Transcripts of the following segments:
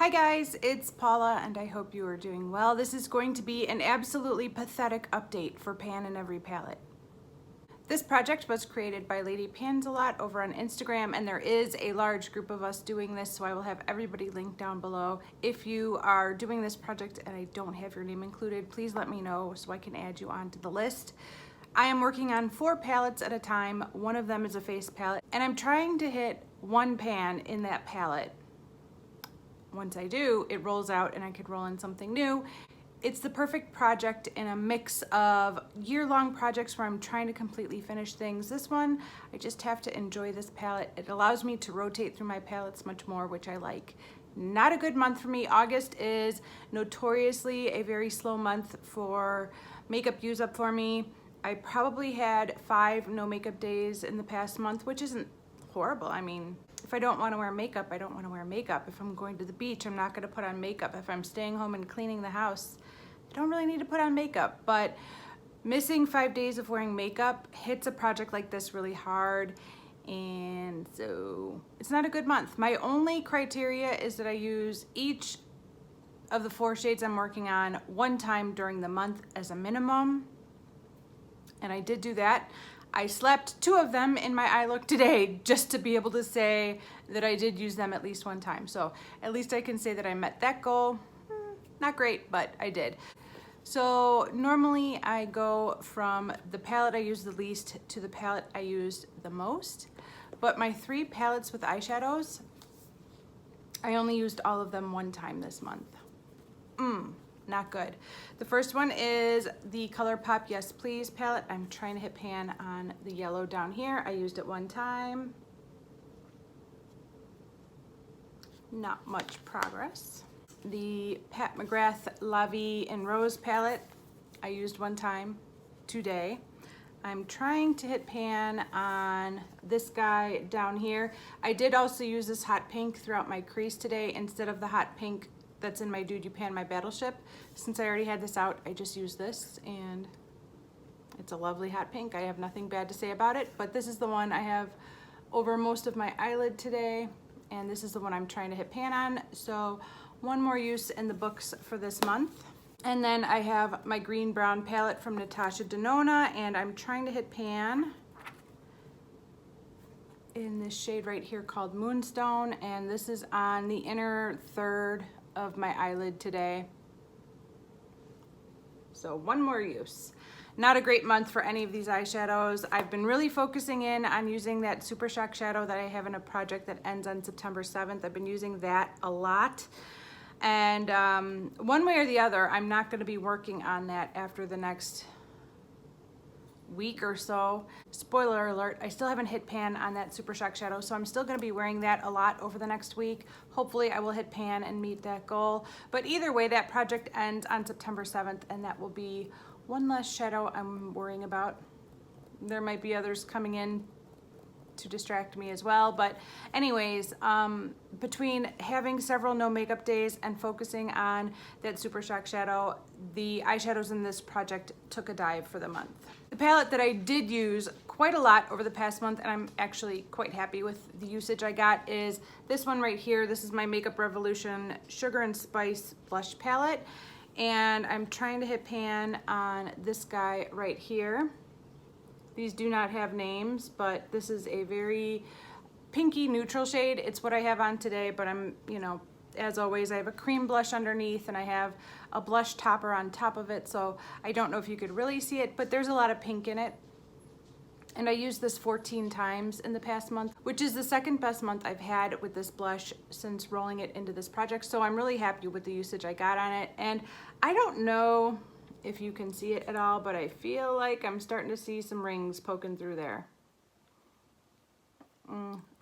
Hi guys, it's Paula and I hope you are doing well. This is going to be an absolutely pathetic update for Pan in Every Palette. This project was created by Lady Pans a Lot over on Instagram, and there is a large group of us doing this, so I will have everybody linked down below. If you are doing this project and I don't have your name included, please let me know so I can add you onto the list. I am working on 4 palettes at a time. One of them is a face palette, and I'm trying to hit one pan in that palette. Once I do, it rolls out and I could roll in something new. It's the perfect project in a mix of year-long projects where I'm trying to completely finish things. This one, I just have to enjoy this palette. It allows me to rotate through my palettes much more, which I like. Not a good month for me. August is notoriously a very slow month for makeup use up for me. I probably had 5 no makeup days in the past month, which isn't horrible. I mean, if I don't want to wear makeup, I don't want to wear makeup. If I'm going to the beach, I'm not going to put on makeup. If I'm staying home and cleaning the house, I don't really need to put on makeup. But missing 5 days of wearing makeup hits a project like this really hard, and so it's not a good month. My only criteria is that I use each of the 4 shades I'm working on one time during the month as a minimum, and I did do that. I slapped 2 of them in my eye look today just to be able to say that I did use them at least one time. So at least I can say that I met that goal. Not great, but I did. So normally I go from the palette I use the least to the palette I used the most. But my 3 palettes with eyeshadows, I only used all of them one time this month. Not good. The first one is the ColourPop Yes Please palette. I'm trying to hit pan on the yellow down here. I used it one time. Not much progress. The Pat McGrath La Vie in Rose palette, I used one time today. I'm trying to hit pan on this guy down here. I did also use this hot pink throughout my crease today instead of the hot pink that's in my Dude You Pan My Battleship. Since I already had this out, I just used this, and it's a lovely hot pink. I have nothing bad to say about it, but this is the one I have over most of my eyelid today, and this is the one I'm trying to hit pan on. So one more use in the books for this month. And then I have my green brown palette from Natasha Denona, and I'm trying to hit pan in this shade right here called Moonstone, and this is on the inner third of my eyelid today. So one more use. Not a great month for any of these eyeshadows. I've been really focusing in on using that Super Shock shadow that I have in a project that ends on September 7th. I've been using that a lot. And one way or the other, I'm not going to be working on that after the next week or so. Spoiler alert, I still haven't hit pan on that Super Shock shadow, so I'm still going to be wearing that a lot over the next week. Hopefully I will hit pan and meet that goal. But either way, that project ends on September 7th, and that will be one less shadow I'm worrying about. There might be others coming in to distract me as well, but anyways, between having several no makeup days and focusing on that Super Shock shadow, the eyeshadows in this project took a dive for the month. The palette that I did use quite a lot over the past month, and I'm actually quite happy with the usage I got, is this one right here. This is my Makeup Revolution Sugar and Spice blush palette, and I'm trying to hit pan on this guy right here. These do not have names, but this is a very pinky neutral shade. It's what I have on today, but I'm, as always, I have a cream blush underneath and I have a blush topper on top of it, so I don't know if you could really see it, but there's a lot of pink in it. And I used this 14 times in the past month, which is the second best month I've had with this blush since rolling it into this project, so I'm really happy with the usage I got on it. And I don't know if you can see it at all, but I feel like I'm starting to see some rings poking through there.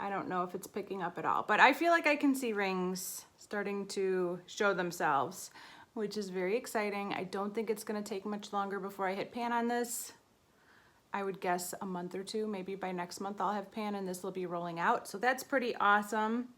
I don't know if it's picking up at all, but I feel like I can see rings starting to show themselves, which is very exciting. I don't think it's going to take much longer before I hit pan on this. I would guess a month or 2, maybe by next month I'll have pan and this will be rolling out, so that's pretty awesome.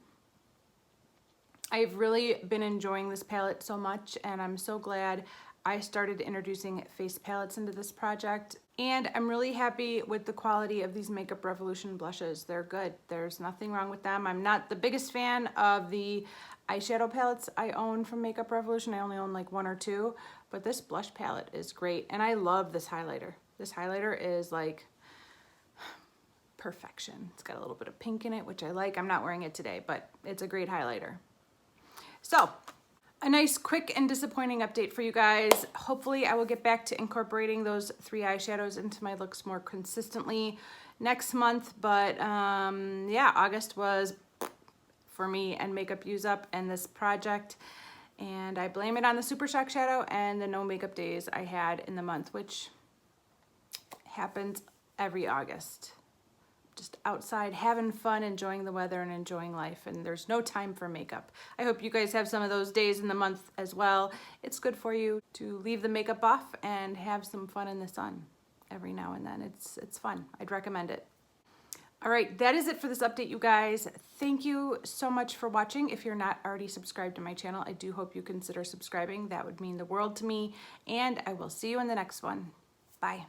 I've really been enjoying this palette so much, and I'm so glad I started introducing face palettes into this project, and I'm really happy with the quality of these Makeup Revolution blushes. They're good. There's nothing wrong with them. I'm not the biggest fan of the eyeshadow palettes I own from Makeup Revolution. I only own like 1 or 2, but this blush palette is great. And I love this highlighter. This highlighter is like perfection. It's got a little bit of pink in it, which I like. I'm not wearing it today, but it's a great highlighter. So, a nice quick and disappointing update for you guys. Hopefully I will get back to incorporating those 3 eyeshadows into my looks more consistently next month. But yeah, August was for me and makeup use up and this project. And I blame it on the Super Shock Shadow and the no makeup days I had in the month, which happens every August. Just outside having fun, enjoying the weather and enjoying life, and there's no time for makeup. I hope you guys have some of those days in the month as well. It's good for you to leave the makeup off and have some fun in the sun every now and then. It's fun. I'd recommend it. All right, that is it for this update, you guys. Thank you so much for watching. If you're not already subscribed to my channel, I do hope you consider subscribing. That would mean the world to me, and I will see you in the next one. Bye.